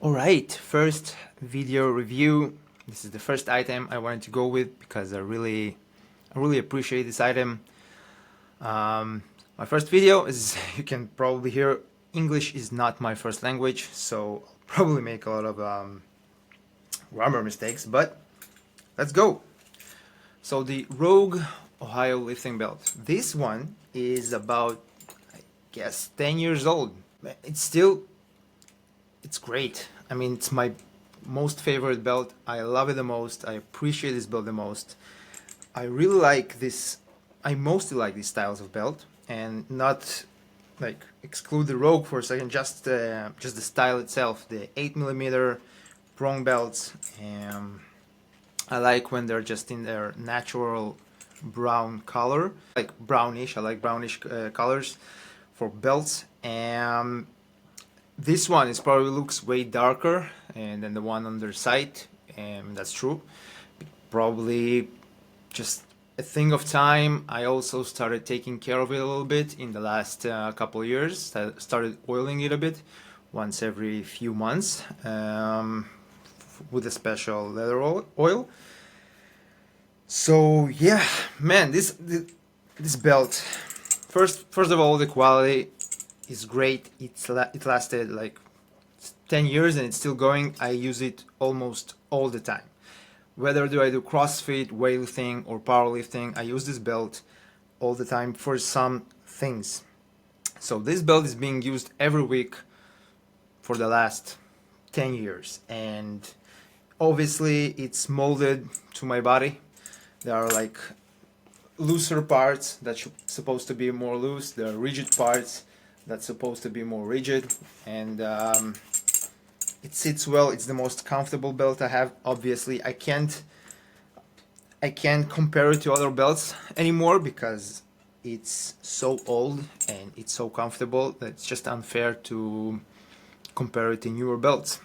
Alright, first video review. This is the first item I wanted to go with because I really appreciate this item. My first video is, you can probably hear, English is not my first language, so I'll probably make a lot of grammar mistakes, but let's go. So the Rogue Ohio lifting belt. This one is about, I guess, 10 years old. It's great. I mean, it's my most favorite belt. I love it the most. I appreciate this belt the most. I really like this. I mostly like these styles of belt, and not like exclude the Rogue for a second. Just the style itself. The 8mm prong belts. I like when they're just in their natural brown color, like brownish. I like brownish colors for belts. And this one is probably looks way darker and than the one on their site, and that's true. Probably just a thing of time. I also started taking care of it a little bit in the last couple of years. I started oiling it a bit once every few months with a special leather oil. So yeah, man, this belt. First of all, the quality is great. It lasted like 10 years and it's still going. I use it almost all the time. Whether do I do CrossFit, weightlifting, or powerlifting, I use this belt all the time for some things. So this belt is being used every week for the last 10 years, and obviously it's molded to my body. There are like looser parts that's supposed to be more loose. There are rigid parts that's supposed to be more rigid, and it sits well. It's the most comfortable belt I have. Obviously, I can't compare it to other belts anymore because it's so old and it's so comfortable that it's just unfair to compare it to newer belts.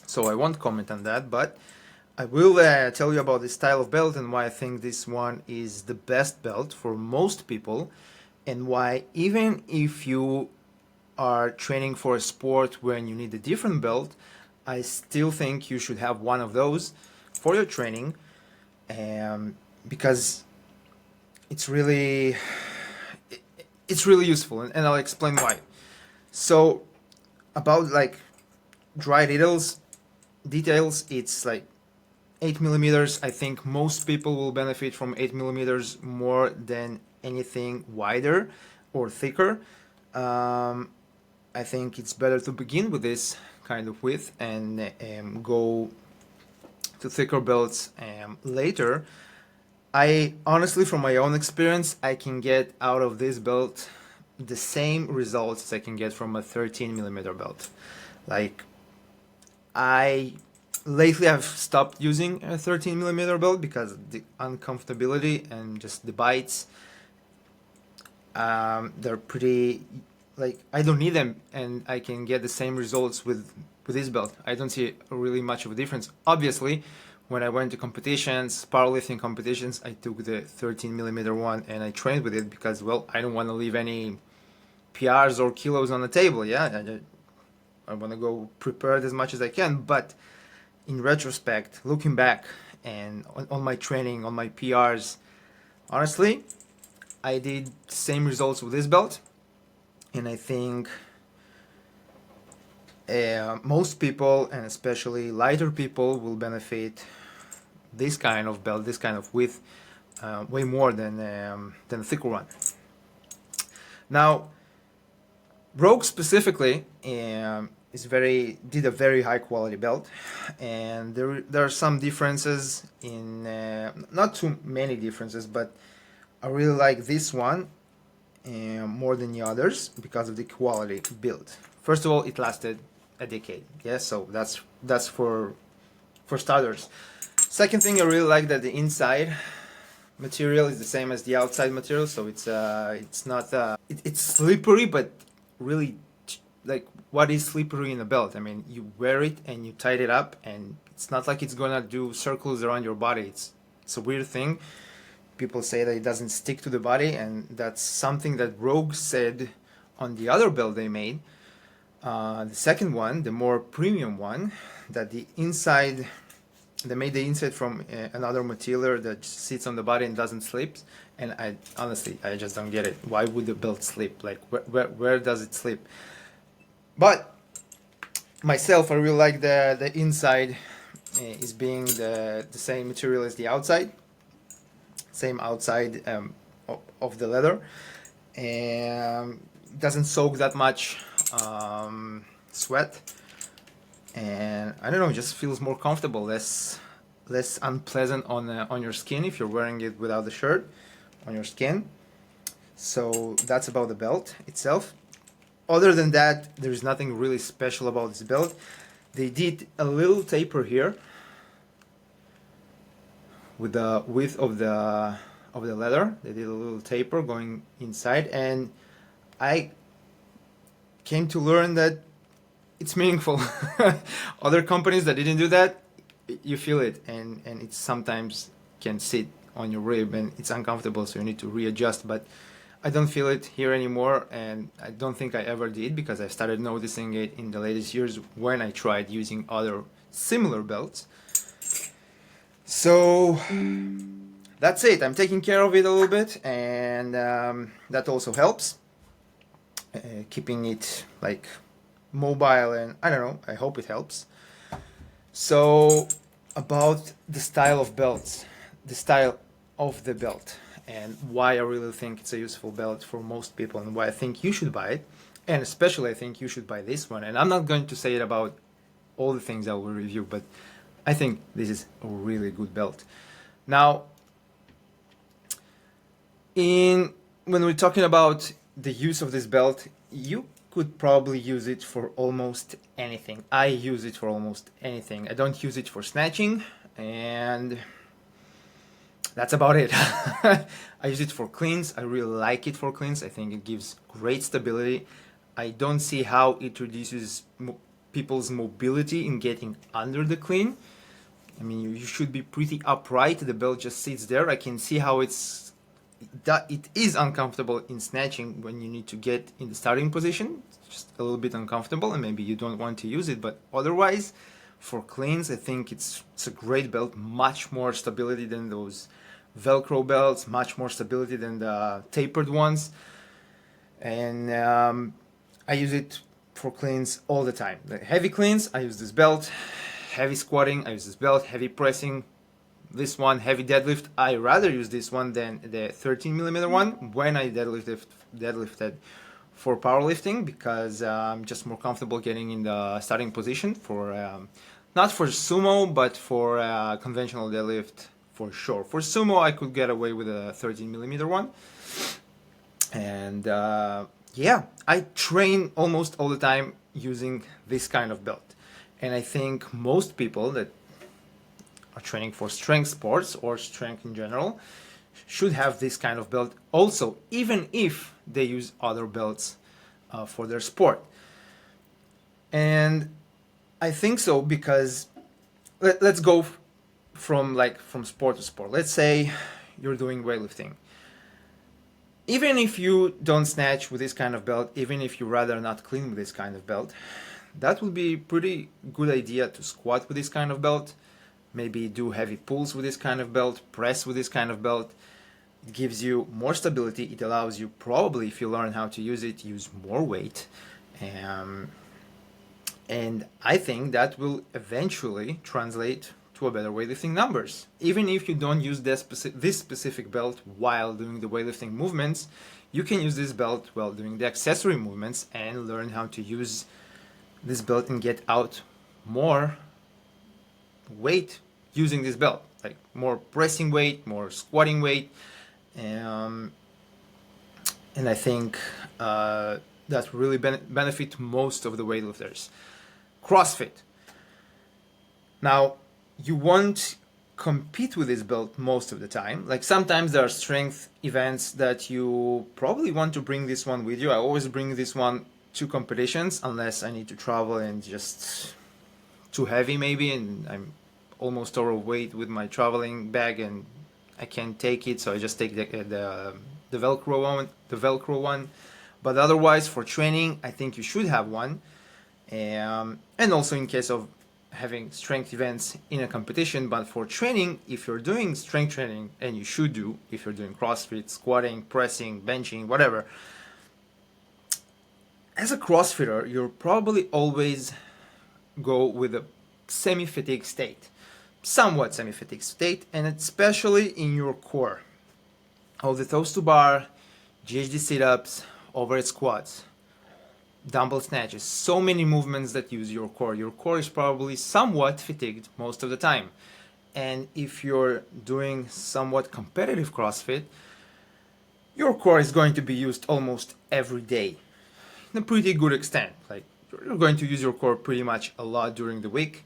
So I won't comment on that, but I will tell you about this style of belt and why I think this one is the best belt for most people, and why even if you are training for a sport when you need a different belt, I still think you should have one of those for your training, because it's really useful, and I'll explain why. So about like dry details, it's like 8mm. I think most people will benefit from 8mm more than anything wider or thicker. I think it's better to begin with this kind of width and go to thicker belts later. I honestly, from my own experience, I can get out of this belt the same results as I can get from a 13mm belt. Like, I lately I've stopped using a 13mm belt because of the uncomfortability and just the bites. They're pretty, like, I don't need them, and I can get the same results with this belt. I don't see really much of a difference. Obviously, when I went to competitions, powerlifting competitions, I took the 13mm one and I trained with it because, well, I don't want to leave any PRs or kilos on the table. Yeah, I want to go prepared as much as I can. But in retrospect, looking back and on my training, on my PRs, honestly, I did the same results with this belt. And I think most people, and especially lighter people, will benefit this kind of belt, this kind of width, way more than a thicker one. Now, Rogue specifically did a very high quality belt, and there are some differences in, not too many differences, but I really like this one more than the others because of the quality built. First of all, it lasted a decade. Yeah, so that's for starters. Second thing, I really like that the inside material is the same as the outside material, so it's not it's slippery, but really, like, what is slippery in a belt? I mean, you wear it and you tight it up, and it's not like it's gonna do circles around your body. It's a weird thing. People say that it doesn't stick to the body, and that's something that Rogue said on the other belt they made. The second one, the more premium one, that the inside, they made the inside from another material that sits on the body and doesn't slip. And I honestly, I just don't get it. Why would the belt slip? Like, where does it slip? But myself, I really like the inside is being the same material as the outside, same outside of the leather, and doesn't soak that much sweat, and I don't know, it just feels more comfortable, less unpleasant on your skin if you're wearing it without the shirt on your skin. So that's about the belt itself. Other than that, there's nothing really special about this belt. They did a little taper here with the width of the leather. They did a little taper going inside, and I came to learn that it's meaningful. Other companies that didn't do that, you feel it, and it sometimes can sit on your rib and it's uncomfortable, so you need to readjust. But I don't feel it here anymore, and I don't think I ever did, because I started noticing it in the latest years when I tried using other similar belts. So that's it. I'm taking care of it a little bit, and that also helps, keeping it like mobile, and I don't know, I hope it helps. So about the style of belts, the style of the belt, and why I really think it's a useful belt for most people, and why I think you should buy it, and especially I think you should buy this one. And I'm not going to say it about all the things I will review, but I think this is a really good belt. Now, when we're talking about the use of this belt, you could probably use it for almost anything. I use it for almost anything. I don't use it for snatching, and that's about it. I use it for cleans. I really like it for cleans. I think it gives great stability. I don't see how it reduces people's mobility in getting under the clean. I mean, you should be pretty upright. The belt just sits there. I can see how it is uncomfortable in snatching when you need to get in the starting position. It's just a little bit uncomfortable, and maybe you don't want to use it. But otherwise, for cleans, I think it's a great belt. Much more stability than those Velcro belts, much more stability than the tapered ones. And I use it for cleans all the time. The heavy cleans, I use this belt. Heavy squatting, I use this belt. Heavy pressing, this one. Heavy deadlift, I rather use this one than the 13mm one when I deadlifted for powerlifting, because I'm just more comfortable getting in the starting position for not for sumo, but for conventional deadlift for sure. For sumo, I could get away with a 13mm one. And yeah, I train almost all the time using this kind of belt. And I think most people that are training for strength sports or strength in general should have this kind of belt also, even if they use other belts for their sport. And I think so because let's go from sport to sport. Let's say you're doing weightlifting. Even if you don't snatch with this kind of belt, even if you rather not clean with this kind of belt, that would be a pretty good idea to squat with this kind of belt, maybe do heavy pulls with this kind of belt, press with this kind of belt. It gives you more stability. It allows you, probably if you learn how to use it, use more weight. And I think that will eventually translate to a better weightlifting numbers. Even if you don't use this specific belt while doing the weightlifting movements, you can use this belt while doing the accessory movements and learn how to use this belt and get out more weight using this belt, like more pressing weight, more squatting weight, and I think that really benefit most of the weightlifters. CrossFit. Now, you won't compete with this belt most of the time. Like sometimes there are strength events that you probably want to bring this one with you. I always bring this one to competitions unless I need to travel and just too heavy maybe, and I'm almost overweight with my traveling bag and I can't take it, so I just take the Velcro one. But otherwise, for training, I think you should have one. And also in case of having strength events in a competition. But for training, if you're doing strength training, and you should do if you're doing CrossFit, squatting, pressing, benching, whatever, as a CrossFitter, you'll probably always go with a semi-fatigue state, somewhat semi-fatigue state, and especially in your core. All the toes to bar, GHD sit-ups, overhead squats, dumbbell snatches, so many movements that use your core. Your core is probably somewhat fatigued most of the time. And if you're doing somewhat competitive CrossFit, your core is going to be used almost every day in a pretty good extent. Like, you're going to use your core pretty much a lot during the week.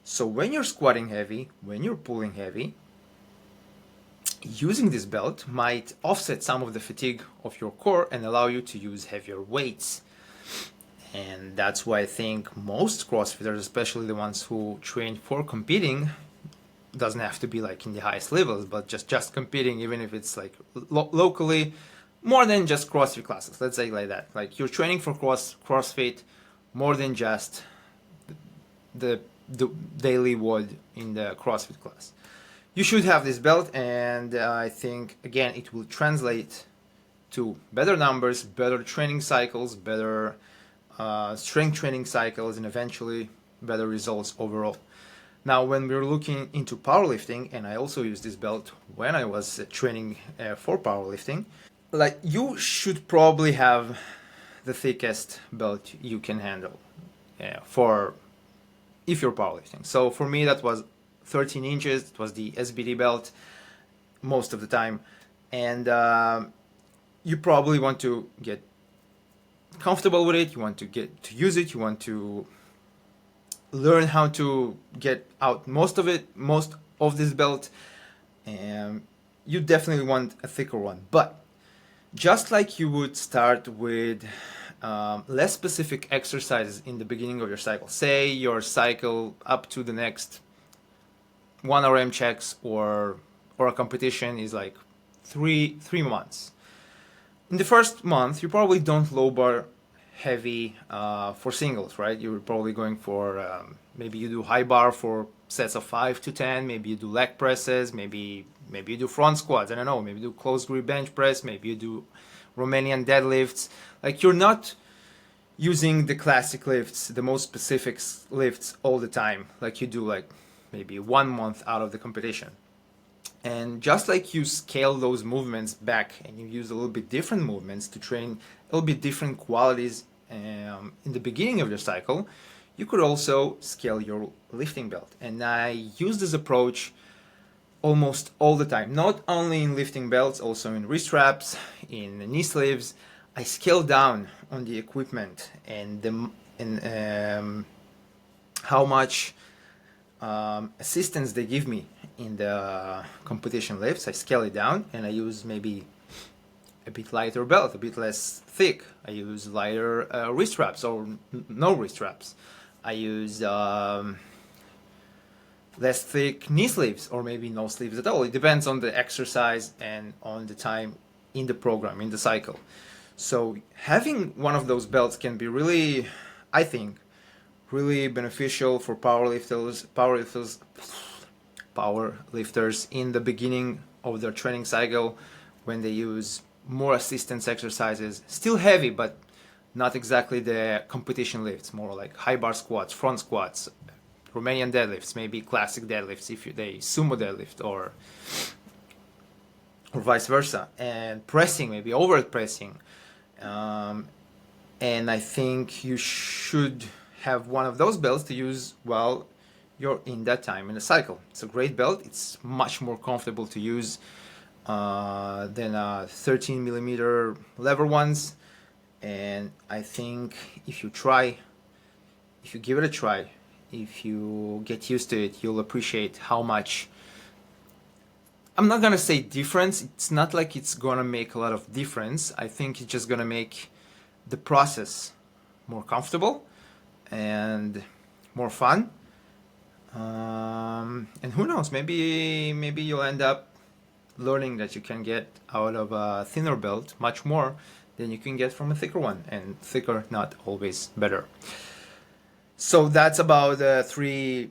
So when you're squatting heavy, when you're pulling heavy, using this belt might offset some of the fatigue of your core and allow you to use heavier weights. And that's why I think most CrossFitters, especially the ones who train for competing, doesn't have to be like in the highest levels, but just competing, even if it's like locally, more than just CrossFit classes. Let's say like that. Like, you're training for CrossFit more than just the daily WOD in the CrossFit class. You should have this belt, and I think again it will translate to better numbers, better training cycles, better strength training cycles, and eventually better results overall. Now, when we're looking into powerlifting, and I also use this belt when I was training for powerlifting, like, you should probably have the thickest belt you can handle for if you're powerlifting. So for me, that was 13 inches. It was the SBD belt most of the time, and you probably want to get comfortable with it. You want to get to use it. You want to learn how to get out most of this belt, and you definitely want a thicker one. But just like you would start with less specific exercises in the beginning of your cycle, say your cycle up to the next 1 RM checks or a competition is like three months. In the first month, you probably don't low bar heavy for singles, right? You're probably going for maybe you do high bar for sets of 5 to 10, maybe you do leg presses, maybe you do front squats, I don't know, maybe you do close grip bench press, maybe you do Romanian deadlifts. Like, you're not using the classic lifts, the most specific lifts all the time, like you do like maybe 1 month out of the competition. And just like you scale those movements back and you use a little bit different movements to train a little bit different qualities in the beginning of your cycle, you could also scale your lifting belt. And I use this approach almost all the time, not only in lifting belts, also in wrist wraps, in knee sleeves. I scale down on the equipment and how much assistance they give me in the competition lifts. I scale it down and I use maybe a bit lighter belt, a bit less thick. I use lighter wrist wraps or no wrist wraps. I use less thick knee sleeves or maybe no sleeves at all. It depends on the exercise and on the time in the program, in the cycle. So having one of those belts can be really, I think, really beneficial for powerlifters in the beginning of their training cycle, when they use more assistance exercises, still heavy, but not exactly the competition lifts, more like high bar squats, front squats, Romanian deadlifts, maybe classic deadlifts if they sumo deadlift, or vice versa, and pressing, maybe overhead pressing. And I think you should have one of those belts to use while you're in that time in the cycle. It's a great belt. It's much more comfortable to use than 13 millimeter lever ones. And I think if you give it a try, if you get used to it, you'll appreciate how much, I'm not gonna say difference, it's not like it's gonna make a lot of difference. I think it's just gonna make the process more comfortable and more fun. And who knows, maybe you'll end up learning that you can get out of a thinner belt much more than you can get from a thicker one, and thicker not always better. So that's about three.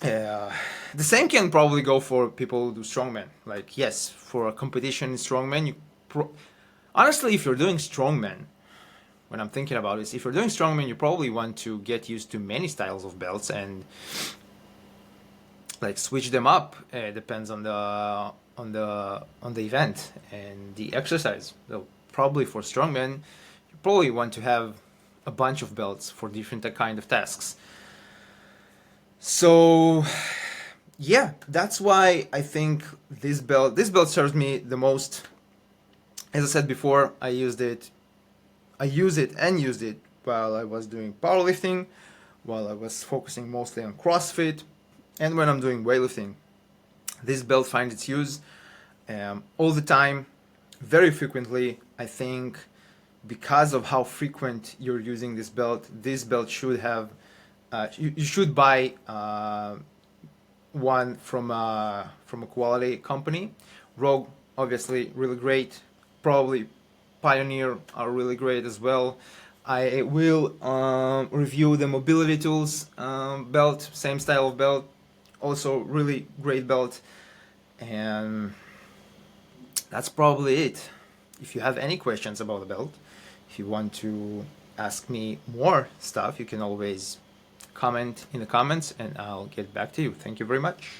The same can probably go for people who do strongman. Like, yes, for a competition in strongman, honestly, if you're doing strongman, when I'm thinking about this, if you're doing strongman, you probably want to get used to many styles of belts and like switch them up. Depends on the event and the exercise. So probably for strongman, you probably want to have a bunch of belts for different kind of tasks. So yeah, that's why I think this belt serves me the most. As I said before, I use it and used it while I was doing powerlifting, while I was focusing mostly on CrossFit, and when I'm doing weightlifting. This belt finds its use all the time, very frequently. I think because of how frequent you're using this belt should have, you should buy one from a quality company. Rogue, obviously, really great. Probably Pioneer are really great as well. I will review the Mobility Tools belt, same style of belt, also really great belt. And that's probably it. If you have any questions about the belt, if you want to ask me more stuff, you can always comment in the comments and I'll get back to you. Thank you very much.